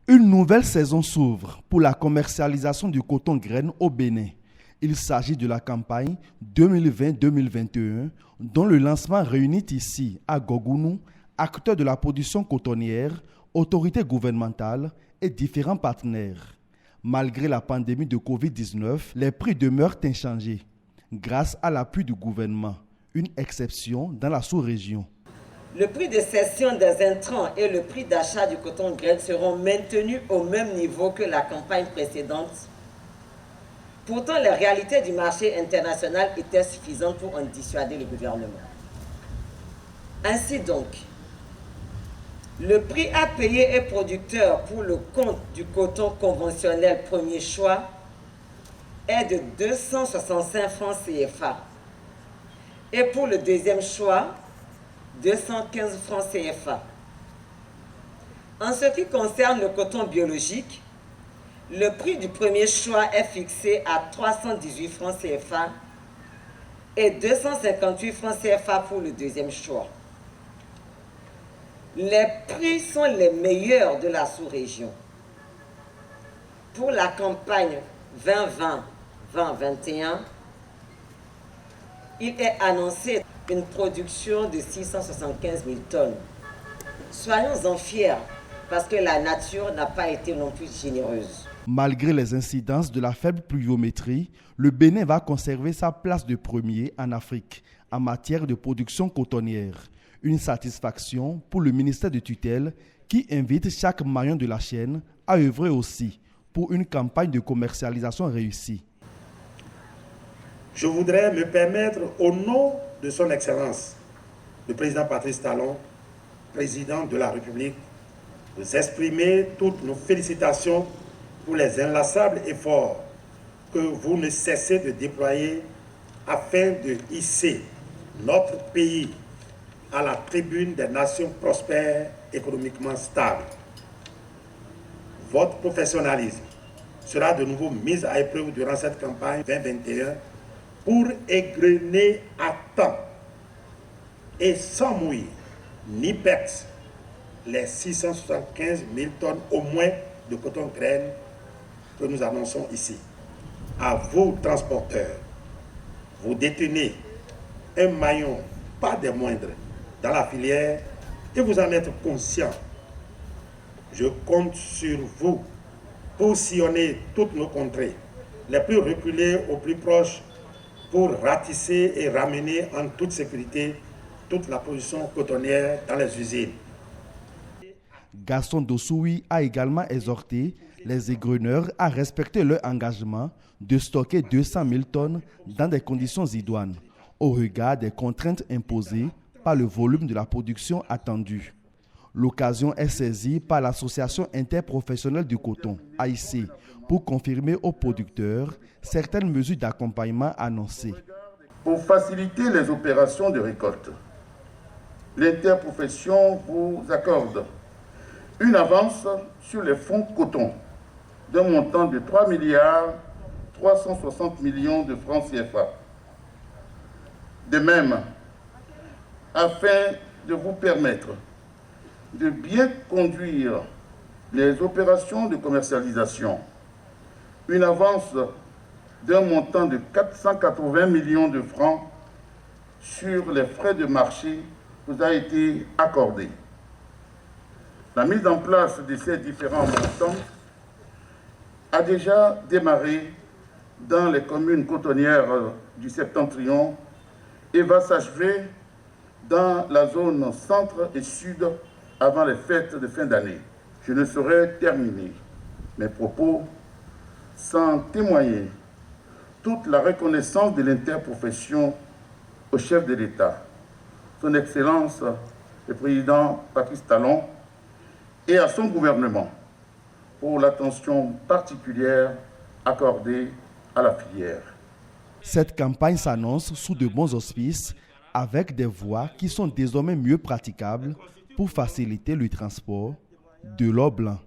Une nouvelle saison s'ouvre pour la commercialisation du coton graine au Bénin. Il s'agit de la campagne 2020-2021 dont le lancement réunit ici, à Gogounou, acteurs de la production cotonnière, autorités gouvernementales et différents partenaires. Malgré la pandémie de Covid-19, les prix demeurent inchangés, grâce à l'appui du gouvernement, une exception dans la sous-région. Le prix de cession des intrants et le prix d'achat du coton graine seront maintenus au même niveau que la campagne précédente. Pourtant, les réalités du marché international étaient suffisantes pour en dissuader le gouvernement. Ainsi donc, le prix à payer aux producteurs pour le compte du coton conventionnel premier choix est de 265 francs CFA. Et pour le deuxième choix, 215 francs CFA. En ce qui concerne le coton biologique, le prix du premier choix est fixé à 318 francs CFA et 258 francs CFA pour le deuxième choix. Les prix sont les meilleurs de la sous-région. Pour la campagne 2020-2021, il est annoncé une production de 675 000 tonnes. Soyons-en fiers, parce que la nature n'a pas été non plus généreuse. Malgré les incidences de la faible pluviométrie, le Bénin va conserver sa place de premier en Afrique en matière de production cotonnière. Une satisfaction pour le ministère de tutelle qui invite chaque maillon de la chaîne à œuvrer aussi pour une campagne de commercialisation réussie. Je voudrais me permettre, au nom de son Excellence, le président Patrice Talon, président de la République, de vous exprimer toutes nos félicitations pour les inlassables efforts que vous ne cessez de déployer afin de hisser notre pays à la tribune des nations prospères, économiquement stables. Votre professionnalisme sera de nouveau mis à épreuve durant cette campagne 2021 pour égrener à temps et sans mouiller ni perte les 675 000 tonnes au moins de coton graine que nous annonçons ici. À vous, transporteurs, vous détenez un maillon, pas des moindres, dans la filière et vous en êtes conscients. Je compte sur vous pour sillonner toutes nos contrées, les plus reculées aux plus proches, pour ratisser et ramener en toute sécurité toute la production cotonnière dans les usines. Gaston Dossoui a également exhorté les égreneurs à respecter leur engagement de stocker 200 000 tonnes dans des conditions idoines, au regard des contraintes imposées par le volume de la production attendue. L'occasion est saisie par l'Association interprofessionnelle du coton, AIC, pour confirmer aux producteurs certaines mesures d'accompagnement annoncées. Pour faciliter les opérations de récolte, l'interprofession vous accorde une avance sur les fonds coton d'un montant de 3 360 millions de francs CFA. De même, afin de vous permettre de bien conduire les opérations de commercialisation, une avance d'un montant de 480 millions de francs sur les frais de marché vous a été accordée. La mise en place de ces différents montants a déjà démarré dans les communes cotonnières du Septentrion et va s'achever dans la zone centre et sud avant les fêtes de fin d'année. Je ne saurais terminer mes propos sans témoigner toute la reconnaissance de l'interprofession au chef de l'État, son Excellence le Président Patrice Talon, et à son gouvernement pour l'attention particulière accordée à la filière. Cette campagne s'annonce sous de bons auspices avec des voies qui sont désormais mieux praticables pour faciliter le transport de l'or blanc.